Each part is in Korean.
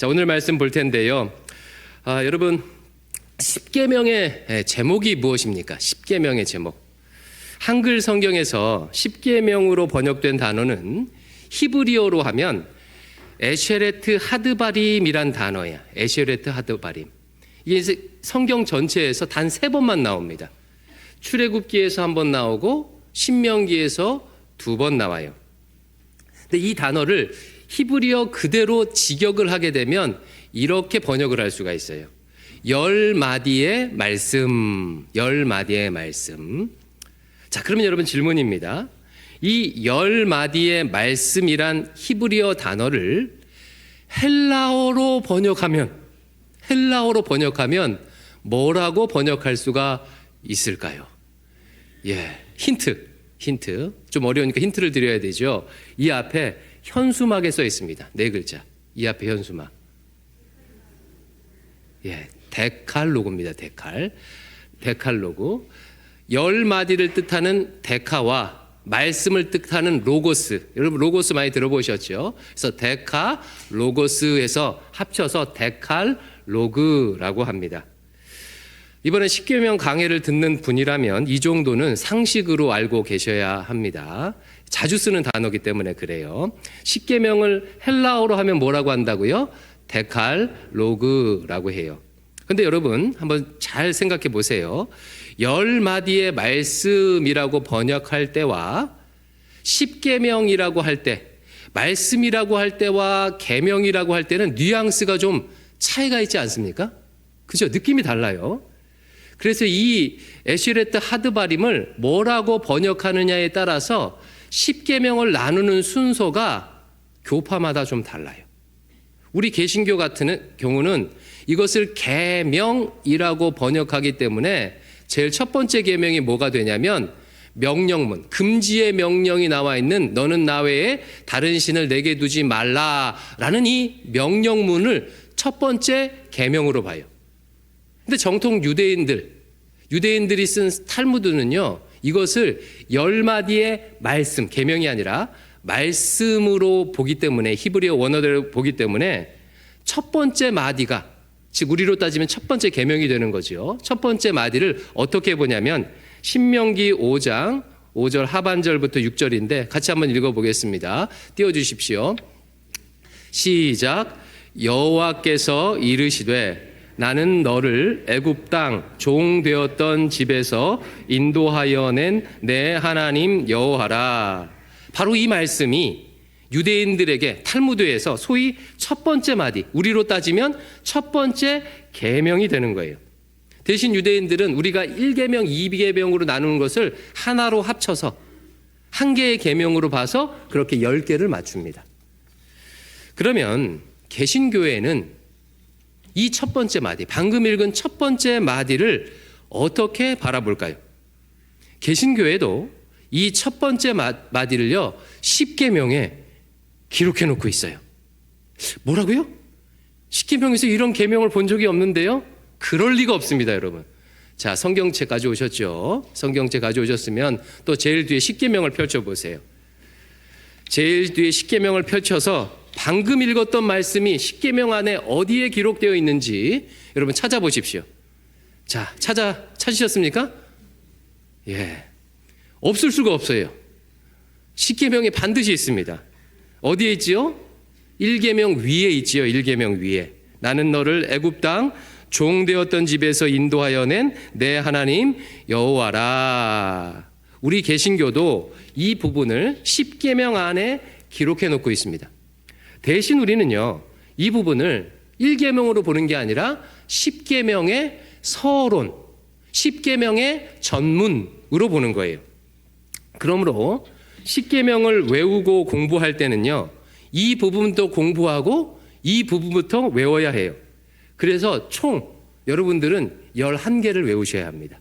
자, 오늘 말씀 볼 텐데요. 여러분, 십계명의 제목이 무엇입니까? 십계명의 제목. 한글 성경에서 십계명으로 번역된 단어는 히브리어로 하면 에쉐레트 하드바림이란 단어야. 에쉐레트 하드바림. 이게 성경 전체에서 단 3번만 나옵니다. 출애굽기에서 1번 나오고 신명기에서 2번 나와요. 근데 이 단어를 히브리어 그대로 직역을 하게 되면 이렇게 번역을 할 수가 있어요. 10마디의 말씀, 10마디의 말씀. 자, 그러면 여러분 질문입니다. 이 10마디의 말씀이란 히브리어 단어를 헬라어로 번역하면 뭐라고 번역할 수가 있을까요? 힌트. 좀 어려우니까 힌트를 드려야 되죠. 이 앞에 현수막에 써 있습니다. 4글자. 이 앞에 현수막. 데칼로그입니다. 데칼로그. 10마디를 뜻하는 데카와 말씀을 뜻하는 로고스. 여러분 로고스 많이 들어보셨죠? 그래서 데카, 로고스에서 합쳐서 데칼로그라고 합니다. 이번에 십계명 강해를 듣는 분이라면 이 정도는 상식으로 알고 계셔야 합니다. 자주 쓰는 단어이기 때문에 그래요. 십계명을 헬라어로 하면 뭐라고 한다고요? 데칼로그라고 해요. 근데 여러분 한번 잘 생각해 보세요. 10마디의 말씀이라고 번역할 때와 십계명이라고 할 때, 말씀이라고 할 때와 계명이라고 할 때는 뉘앙스가 좀 차이가 있지 않습니까? 그죠? 느낌이 달라요. 그래서 이 에쉐레트 하드바림을 뭐라고 번역하느냐에 따라서 십계명을 나누는 순서가 교파마다 좀 달라요. 우리 개신교 같은 경우는 이것을 계명이라고 번역하기 때문에 제일 첫 번째 계명이 뭐가 되냐면 명령문, 금지의 명령이 나와 있는 너는 나 외에 다른 신을 내게 두지 말라라는 이 명령문을 첫 번째 계명으로 봐요. 근데 정통 유대인들이 쓴 탈무드는요, 이것을 10마디의 말씀, 계명이 아니라 말씀으로 보기 때문에, 히브리어 원어대로 보기 때문에 첫 번째 마디가, 즉 우리로 따지면 첫 번째 계명이 되는 거죠. 첫 번째 마디를 어떻게 보냐면 신명기 5장 5절 하반절부터 6절인데 같이 한번 읽어보겠습니다. 띄워주십시오. 시작. 여호와께서 이르시되 나는 너를 애굽 땅 종 되었던 집에서 인도하여 낸 내 하나님 여호와라. 바로 이 말씀이 유대인들에게 탈무드에서 소위 첫 번째 마디, 우리로 따지면 첫 번째 계명이 되는 거예요. 대신 유대인들은 우리가 1계명, 2계명으로 나누는 것을 하나로 합쳐서 한 개의 계명으로 봐서 그렇게 10개를 맞춥니다. 그러면 개신교회는 이 첫 번째 마디, 방금 읽은 첫 번째 마디를 어떻게 바라볼까요? 개신교회도 이 첫 번째 마디를요, 십계명에 기록해 놓고 있어요. 뭐라고요? 십계명에서 이런 계명을 본 적이 없는데요? 그럴 리가 없습니다, 여러분. 자, 성경책 가져오셨죠? 성경책 가져오셨으면 또 제일 뒤에 십계명을 펼쳐보세요. 제일 뒤에 십계명을 펼쳐서 방금 읽었던 말씀이 십계명 안에 어디에 기록되어 있는지 여러분 찾아보십시오. 자, 찾으셨습니까? 없을 수가 없어요. 십계명에 반드시 있습니다. 어디에 있지요? 1계명 위에 있지요. 1계명 위에. 나는 너를 애굽 땅 종 되었던 집에서 인도하여 낸 내 하나님 여호와라. 우리 개신교도 이 부분을 십계명 안에 기록해 놓고 있습니다. 대신 우리는요, 이 부분을 1계명으로 보는 게 아니라 십계명의 서론, 십계명의 전문으로 보는 거예요. 그러므로 십계명을 외우고 공부할 때는요, 이 부분도 공부하고 이 부분부터 외워야 해요. 그래서 총 여러분들은 11개를 외우셔야 합니다.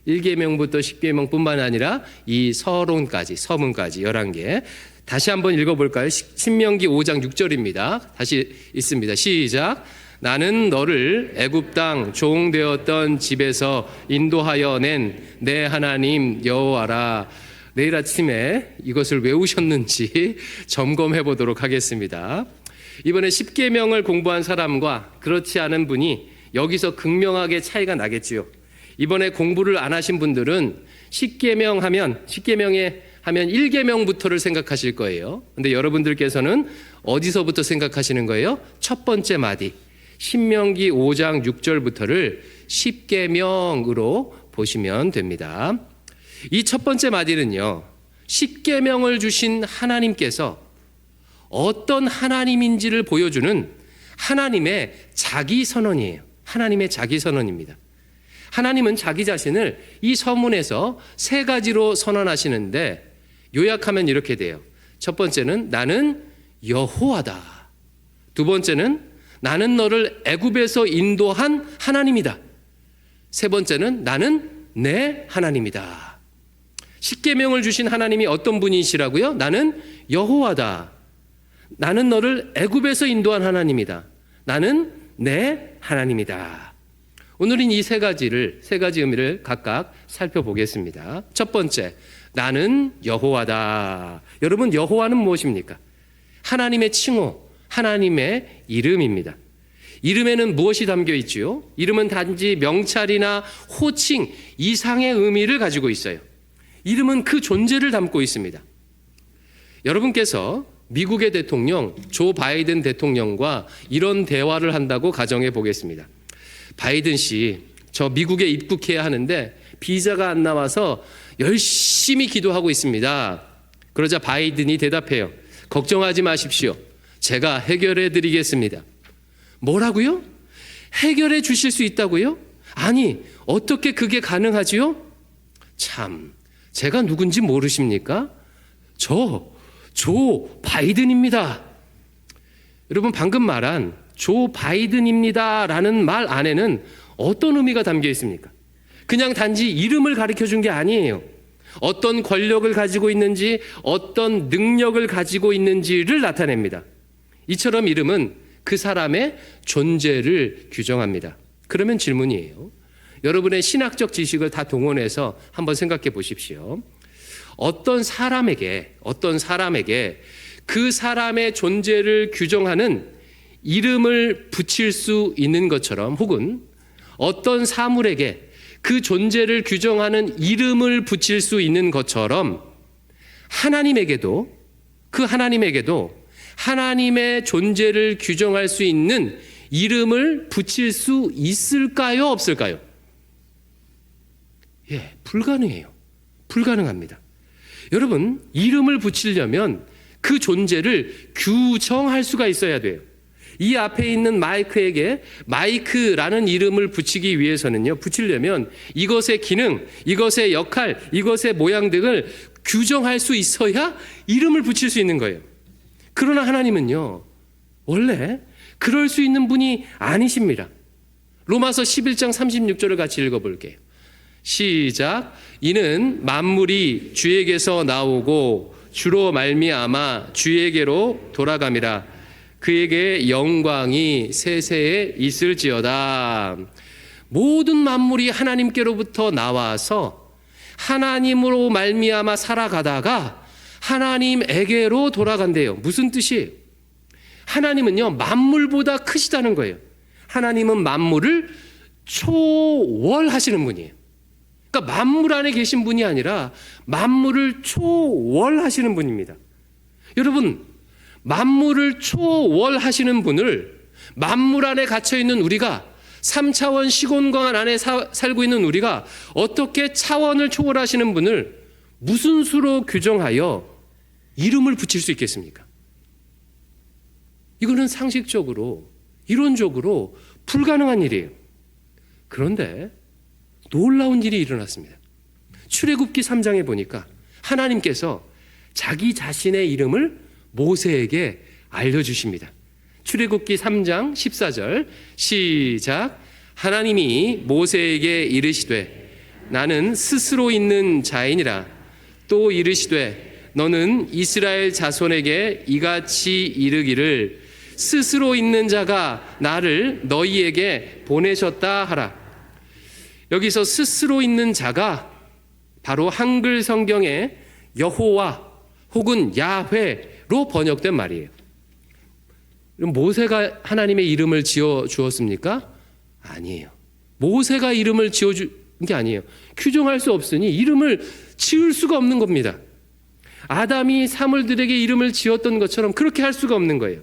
1계명부터 십계명뿐만 아니라 이 서론까지, 서문까지 11개. 다시 한번 읽어볼까요? 신명기 5장 6절입니다. 다시 읽습니다. 시작. 나는 너를 애굽 땅 종 되었던 집에서 인도하여 낸 내 하나님 여호와라. 내일 아침에 이것을 외우셨는지 점검해 보도록 하겠습니다. 이번에 십계명을 공부한 사람과 그렇지 않은 분이 여기서 극명하게 차이가 나겠지요. 이번에 공부를 안 하신 분들은 십계명에 하면 1계명부터를 생각하실 거예요. 근데 여러분들께서는 어디서부터 생각하시는 거예요? 첫 번째 마디, 신명기 5장 6절부터를 십계명으로 보시면 됩니다. 이 첫 번째 마디는요, 십계명을 주신 하나님께서 어떤 하나님인지를 보여주는 하나님의 자기 선언이에요. 하나님의 자기 선언입니다. 하나님은 자기 자신을 이 서문에서 세 가지로 선언하시는데 요약하면 이렇게 돼요. 첫 번째는 나는 여호와다. 두 번째는 나는 너를 애굽에서 인도한 하나님이다. 세 번째는 나는 내 하나님이다. 십계명을 주신 하나님이 어떤 분이시라고요? 나는 여호와다. 나는 너를 애굽에서 인도한 하나님이다. 나는 내 하나님이다. 오늘은 이 세 가지 의미를 각각 살펴보겠습니다. 첫 번째, 나는 여호와다. 여러분, 여호와는 무엇입니까? 하나님의 칭호, 하나님의 이름입니다. 이름에는 무엇이 담겨 있지요? 이름은 단지 명찰이나 호칭 이상의 의미를 가지고 있어요. 이름은 그 존재를 담고 있습니다. 여러분께서 미국의 대통령 조 바이든 대통령과 이런 대화를 한다고 가정해 보겠습니다. 바이든 씨, 저 미국에 입국해야 하는데 비자가 안 나와서 열심히 기도하고 있습니다. 그러자 바이든이 대답해요. 걱정하지 마십시오. 제가 해결해 드리겠습니다. 뭐라고요? 해결해 주실 수 있다고요? 아니, 어떻게 그게 가능하지요? 참, 제가 누군지 모르십니까? 조 바이든입니다. 여러분, 방금 말한 조 바이든입니다라는 말 안에는 어떤 의미가 담겨 있습니까? 그냥 단지 이름을 가르쳐 준 게 아니에요. 어떤 권력을 가지고 있는지, 어떤 능력을 가지고 있는지를 나타냅니다. 이처럼 이름은 그 사람의 존재를 규정합니다. 그러면 질문이에요. 여러분의 신학적 지식을 다 동원해서 한번 생각해 보십시오. 어떤 사람에게 그 사람의 존재를 규정하는 이름을 붙일 수 있는 것처럼, 혹은 어떤 사물에게 그 존재를 규정하는 이름을 붙일 수 있는 것처럼 하나님에게도 하나님의 존재를 규정할 수 있는 이름을 붙일 수 있을까요? 없을까요? 예, 불가능해요. 불가능합니다. 여러분, 이름을 붙이려면 그 존재를 규정할 수가 있어야 돼요. 이 앞에 있는 마이크에게 마이크라는 이름을 붙이려면 이것의 기능, 이것의 역할, 이것의 모양 등을 규정할 수 있어야 이름을 붙일 수 있는 거예요. 그러나 하나님은요, 원래 그럴 수 있는 분이 아니십니다. 로마서 11장 36절을 같이 읽어볼게요. 시작. 이는 만물이 주에게서 나오고 주로 말미암아 주에게로 돌아감이라. 그에게 영광이 세세에 있을지어다. 모든 만물이 하나님께로부터 나와서 하나님으로 말미암아 살아가다가 하나님에게로 돌아간대요. 무슨 뜻이에요? 하나님은요, 만물보다 크시다는 거예요. 하나님은 만물을 초월하시는 분이에요. 그러니까 만물 안에 계신 분이 아니라 만물을 초월하시는 분입니다. 여러분, 만물을 초월하시는 분을 만물 안에 갇혀있는 우리가, 3차원 시공간 안에 살고 있는 우리가 어떻게 차원을 초월하시는 분을 무슨 수로 규정하여 이름을 붙일 수 있겠습니까? 이거는 상식적으로, 이론적으로 불가능한 일이에요. 그런데 놀라운 일이 일어났습니다. 출애굽기 3장에 보니까 하나님께서 자기 자신의 이름을 모세에게 알려주십니다. 출애굽기 3장 14절 시작. 하나님이 모세에게 이르시되 나는 스스로 있는 자이니라. 또 이르시되 너는 이스라엘 자손에게 이같이 이르기를 스스로 있는 자가 나를 너희에게 보내셨다 하라. 여기서 스스로 있는 자가 바로 한글 성경에 여호와 혹은 야훼로 번역된 말이에요. 그럼 모세가 하나님의 이름을 지어 주었습니까? 아니에요. 모세가 이름을 지어 준 게 아니에요. 규정할 수 없으니 이름을 지을 수가 없는 겁니다. 아담이 사물들에게 이름을 지었던 것처럼 그렇게 할 수가 없는 거예요.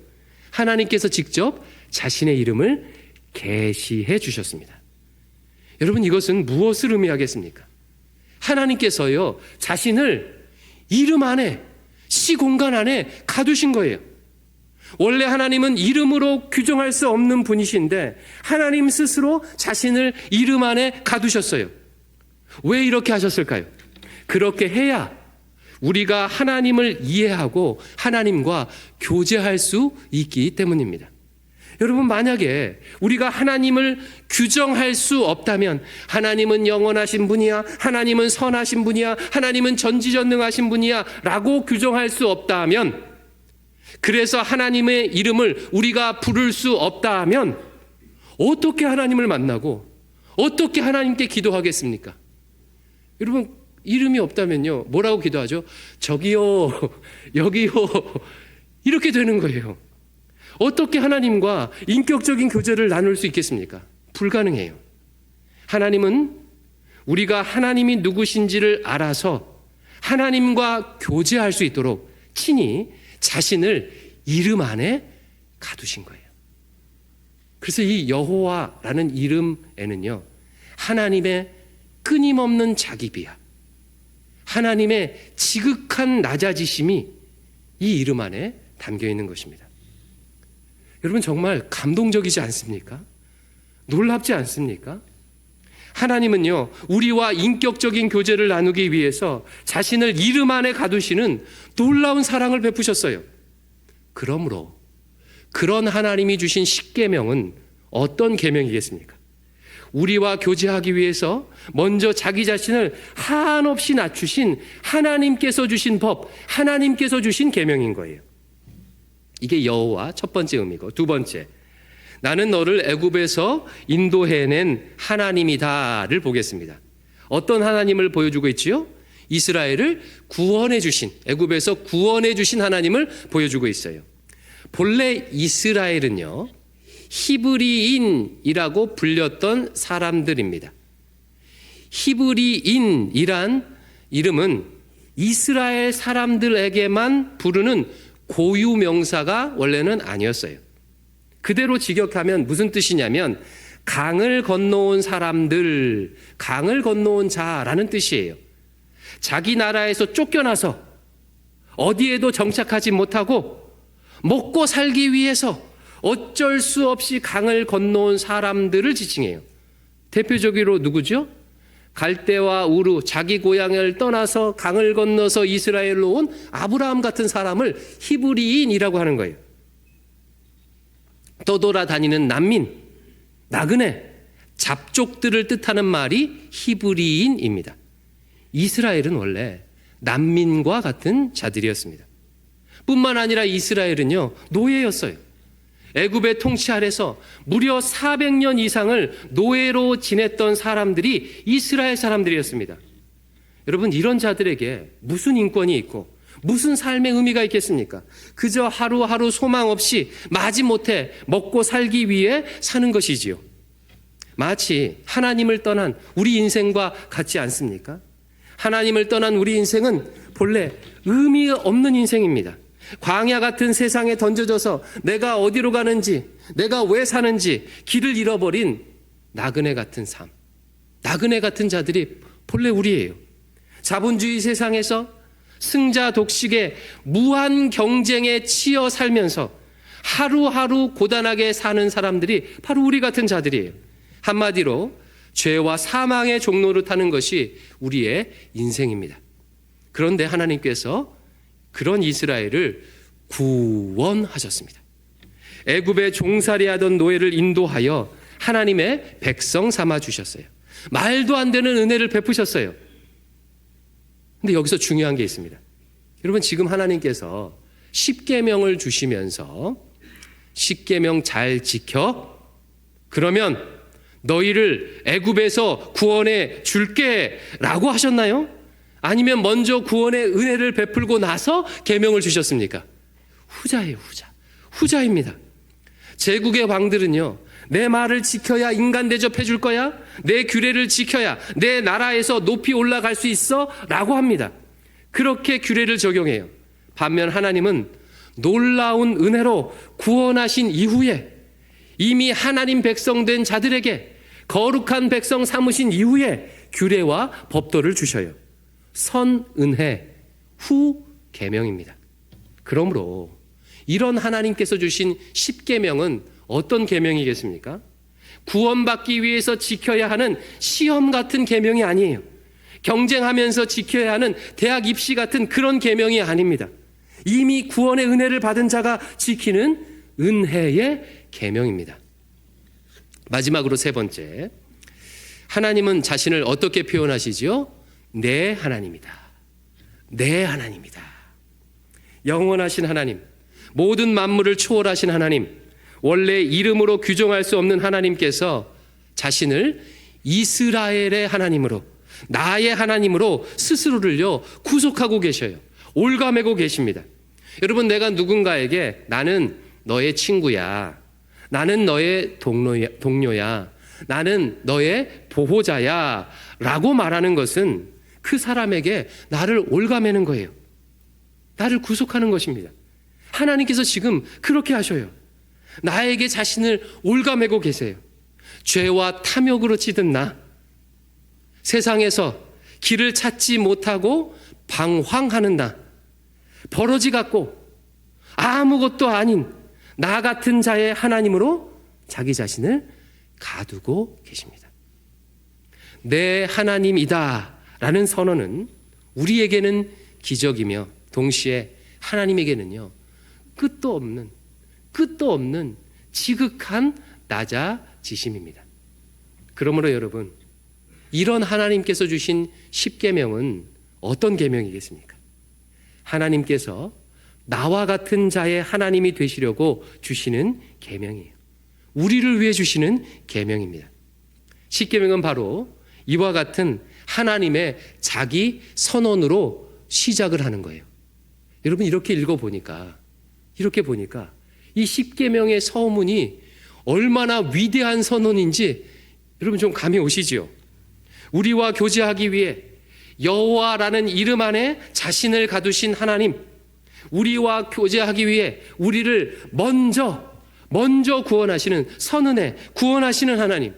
하나님께서 직접 자신의 이름을 계시해 주셨습니다. 여러분, 이것은 무엇을 의미하겠습니까? 하나님께서요, 자신을 이름 안에, 시공간 안에 가두신 거예요. 원래 하나님은 이름으로 규정할 수 없는 분이신데 하나님 스스로 자신을 이름 안에 가두셨어요. 왜 이렇게 하셨을까요? 그렇게 해야 우리가 하나님을 이해하고 하나님과 교제할 수 있기 때문입니다. 여러분, 만약에 우리가 하나님을 규정할 수 없다면, 하나님은 영원하신 분이야, 하나님은 선하신 분이야, 하나님은 전지전능하신 분이야 라고 규정할 수 없다면, 그래서 하나님의 이름을 우리가 부를 수 없다면 어떻게 하나님을 만나고 어떻게 하나님께 기도하겠습니까? 여러분, 이름이 없다면요, 뭐라고 기도하죠? 저기요, 여기요, 이렇게 되는 거예요. 어떻게 하나님과 인격적인 교제를 나눌 수 있겠습니까? 불가능해요. 하나님은 우리가 하나님이 누구신지를 알아서 하나님과 교제할 수 있도록 친히 자신을 이름 안에 가두신 거예요. 그래서 이 여호와라는 이름에는요, 하나님의 끊임없는 자기 비하, 하나님의 지극한 낮아지심이 이 이름 안에 담겨 있는 것입니다. 여러분, 정말 감동적이지 않습니까? 놀랍지 않습니까? 하나님은요, 우리와 인격적인 교제를 나누기 위해서 자신을 이름 안에 가두시는 놀라운 사랑을 베푸셨어요. 그러므로 그런 하나님이 주신 십계명은 어떤 계명이겠습니까? 우리와 교제하기 위해서 먼저 자기 자신을 한없이 낮추신 하나님께서 주신 법, 하나님께서 주신 계명인 거예요. 이게 여호와 첫 번째 의미고, 두 번째, 나는 너를 애굽에서 인도해낸 하나님이다를 보겠습니다. 어떤 하나님을 보여주고 있지요? 이스라엘을 구원해 주신, 애굽에서 구원해 주신 하나님을 보여주고 있어요. 본래 이스라엘은요, 히브리인이라고 불렸던 사람들입니다. 히브리인이란 이름은 이스라엘 사람들에게만 부르는 고유 명사가 원래는 아니었어요. 그대로 직역하면 무슨 뜻이냐면 강을 건너온 사람들, 강을 건너온 자라는 뜻이에요. 자기 나라에서 쫓겨나서 어디에도 정착하지 못하고 먹고 살기 위해서 어쩔 수 없이 강을 건너온 사람들을 지칭해요. 대표적으로 누구죠? 갈대와 우르, 자기 고향을 떠나서 강을 건너서 이스라엘로 온 아브라함 같은 사람을 히브리인이라고 하는 거예요. 떠돌아다니는 난민, 나그네, 잡족들을 뜻하는 말이 히브리인입니다. 이스라엘은 원래 난민과 같은 자들이었습니다. 뿐만 아니라 이스라엘은요, 노예였어요. 애굽의 통치 아래서 무려 400년 이상을 노예로 지냈던 사람들이 이스라엘 사람들이었습니다. 여러분, 이런 자들에게 무슨 인권이 있고 무슨 삶의 의미가 있겠습니까? 그저 하루하루 소망 없이 마지못해 먹고 살기 위해 사는 것이지요. 마치 하나님을 떠난 우리 인생과 같지 않습니까? 하나님을 떠난 우리 인생은 본래 의미 없는 인생입니다. 광야 같은 세상에 던져져서 내가 어디로 가는지, 내가 왜 사는지 길을 잃어버린 나그네 같은 삶, 나그네 같은 자들이 본래 우리예요. 자본주의 세상에서 승자 독식의 무한 경쟁에 치여 살면서 하루하루 고단하게 사는 사람들이 바로 우리 같은 자들이에요. 한마디로 죄와 사망의 종로를 타는 것이 우리의 인생입니다. 그런데 하나님께서 그런 이스라엘을 구원하셨습니다. 애굽에 종살이하던 노예를 인도하여 하나님의 백성 삼아 주셨어요. 말도 안 되는 은혜를 베푸셨어요. 근데 여기서 중요한 게 있습니다. 여러분, 지금 하나님께서 십계명을 주시면서 십계명 잘 지켜, 그러면 너희를 애굽에서 구원해 줄게 라고 하셨나요? 아니면 먼저 구원의 은혜를 베풀고 나서 계명을 주셨습니까? 후자예요, 후자. 후자입니다. 제국의 왕들은요, 내 말을 지켜야 인간 대접해 줄 거야? 내 규례를 지켜야 내 나라에서 높이 올라갈 수 있어? 라고 합니다. 그렇게 규례를 적용해요. 반면 하나님은 놀라운 은혜로 구원하신 이후에 이미 하나님 백성 된 자들에게 거룩한 백성 삼으신 이후에 규례와 법도를 주셔요. 선은혜 후 계명입니다. 그러므로 이런 하나님께서 주신 십계명은 어떤 계명이겠습니까? 구원받기 위해서 지켜야 하는 시험 같은 계명이 아니에요. 경쟁하면서 지켜야 하는 대학 입시 같은 그런 계명이 아닙니다. 이미 구원의 은혜를 받은 자가 지키는 은혜의 계명입니다. 마지막으로 세 번째, 하나님은 자신을 어떻게 표현하시죠? 내 하나님이다. 내 하나님이다. 영원하신 하나님, 모든 만물을 초월하신 하나님, 원래 이름으로 규정할 수 없는 하나님께서 자신을 이스라엘의 하나님으로, 나의 하나님으로 스스로를요 구속하고 계셔요. 올가매고 계십니다. 여러분, 내가 누군가에게 나는 너의 친구야, 나는 너의 동료야, 나는 너의 보호자야 라고 말하는 것은 그 사람에게 나를 올가매는 거예요. 나를 구속하는 것입니다. 하나님께서 지금 그렇게 하셔요. 나에게 자신을 올가매고 계세요. 죄와 탐욕으로 찌든 나, 세상에서 길을 찾지 못하고 방황하는 나, 버러지 같고 아무것도 아닌 나 같은 자의 하나님으로 자기 자신을 가두고 계십니다. 내 하나님이다 라는 선언은 우리에게는 기적이며 동시에 하나님에게는요 끝도 없는 지극한 낮아지심입니다. 그러므로 여러분, 이런 하나님께서 주신 십계명은 어떤 계명이겠습니까? 하나님께서 나와 같은 자의 하나님이 되시려고 주시는 계명이에요. 우리를 위해 주시는 계명입니다. 십계명은 바로 이와 같은 하나님의 자기 선언으로 시작을 하는 거예요. 여러분, 이렇게 읽어보니까 이 십계명의 서문이 얼마나 위대한 선언인지 여러분 좀 감이 오시죠? 우리와 교제하기 위해 여호와라는 이름 안에 자신을 가두신 하나님, 우리와 교제하기 위해 우리를 먼저 구원하시는 선은혜, 구원하시는 하나님,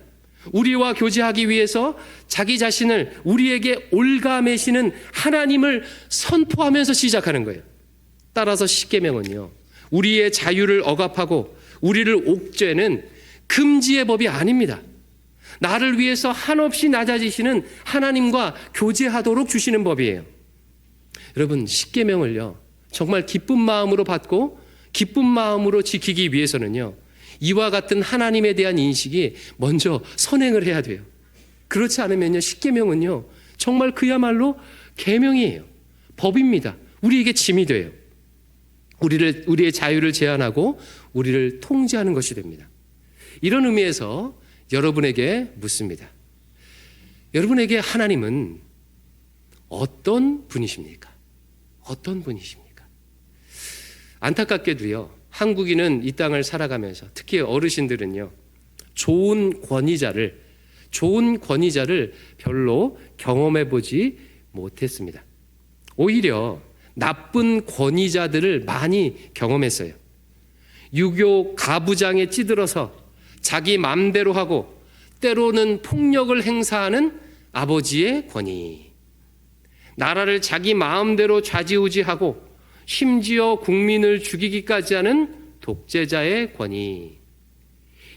우리와 교제하기 위해서 자기 자신을 우리에게 올가매시는 하나님을 선포하면서 시작하는 거예요. 따라서 십계명은요, 우리의 자유를 억압하고 우리를 옥죄는 금지의 법이 아닙니다. 나를 위해서 한없이 낮아지시는 하나님과 교제하도록 주시는 법이에요. 여러분, 십계명을요 정말 기쁜 마음으로 받고 기쁜 마음으로 지키기 위해서는요 이와 같은 하나님에 대한 인식이 먼저 선행을 해야 돼요. 그렇지 않으면요 십계명은요 정말 그야말로 계명이에요. 법입니다. 우리에게 짐이 돼요. 우리의 자유를 제한하고 우리를 통제하는 것이 됩니다. 이런 의미에서 여러분에게 묻습니다. 여러분에게 하나님은 어떤 분이십니까? 어떤 분이십니까? 안타깝게도요, 한국인은 이 땅을 살아가면서 특히 어르신들은요, 좋은 권위자를 별로 경험해 보지 못했습니다. 오히려 나쁜 권위자들을 많이 경험했어요. 유교 가부장에 찌들어서 자기 맘대로 하고 때로는 폭력을 행사하는 아버지의 권위, 나라를 자기 마음대로 좌지우지하고 심지어 국민을 죽이기까지 하는 독재자의 권위,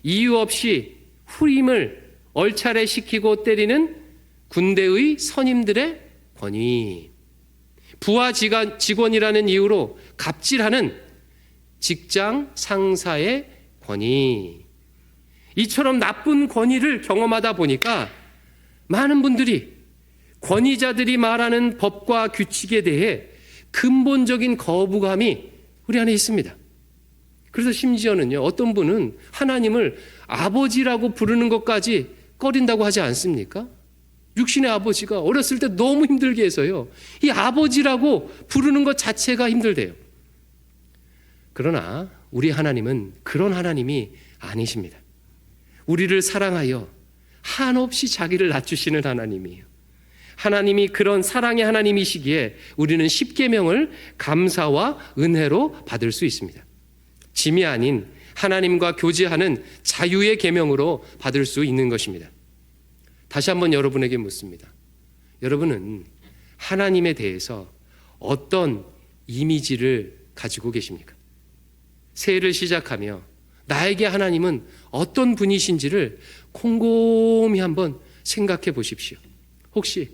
이유 없이 후임을 얼차례시키고 때리는 군대의 선임들의 권위, 부하 직원이라는 이유로 갑질하는 직장 상사의 권위, 이처럼 나쁜 권위를 경험하다 보니까 많은 분들이 권위자들이 말하는 법과 규칙에 대해 근본적인 거부감이 우리 안에 있습니다. 그래서 심지어는요, 어떤 분은 하나님을 아버지라고 부르는 것까지 꺼린다고 하지 않습니까? 육신의 아버지가 어렸을 때 너무 힘들게 해서요, 이 아버지라고 부르는 것 자체가 힘들대요. 그러나 우리 하나님은 그런 하나님이 아니십니다. 우리를 사랑하여 한없이 자기를 낮추시는 하나님이에요. 하나님이 그런 사랑의 하나님이시기에 우리는 십계명을 감사와 은혜로 받을 수 있습니다. 짐이 아닌 하나님과 교제하는 자유의 계명으로 받을 수 있는 것입니다. 다시 한번 여러분에게 묻습니다. 여러분은 하나님에 대해서 어떤 이미지를 가지고 계십니까? 새해를 시작하며 나에게 하나님은 어떤 분이신지를 곰곰이 한번 생각해 보십시오. 혹시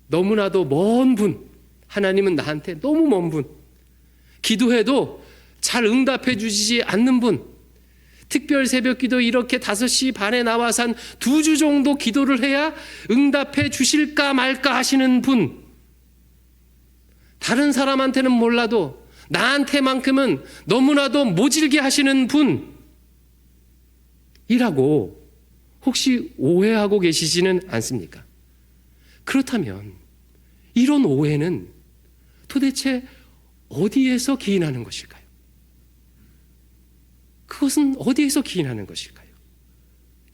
너무나도 먼 분, 하나님은 나한테 너무 먼 분, 기도해도 잘 응답해 주시지 않는 분, 특별 새벽 기도 이렇게 5시 반에 나와서 한 2주 정도 기도를 해야 응답해 주실까 말까 하시는 분, 다른 사람한테는 몰라도 나한테만큼은 너무나도 모질게 하시는 분이라고 혹시 오해하고 계시지는 않습니까? 그렇다면 이런 오해는 도대체 어디에서 기인하는 것일까요? 그것은 어디에서 기인하는 것일까요?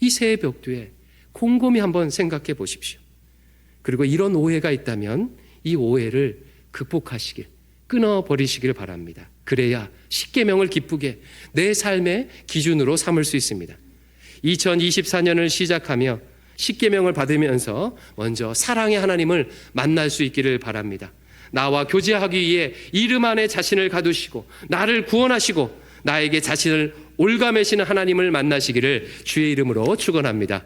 이 새해 벽두에 곰곰이 한번 생각해 보십시오. 그리고 이런 오해가 있다면 이 오해를 극복하시길, 끊어버리시길 바랍니다. 그래야 십계명을 기쁘게 내 삶의 기준으로 삼을 수 있습니다. 2024년을 시작하며 십계명을 받으면서 먼저 사랑의 하나님을 만날 수 있기를 바랍니다. 나와 교제하기 위해 이름 안에 자신을 가두시고 나를 구원하시고 나에게 자신을 올가매시는 하나님을 만나시기를 주의 이름으로 축원합니다.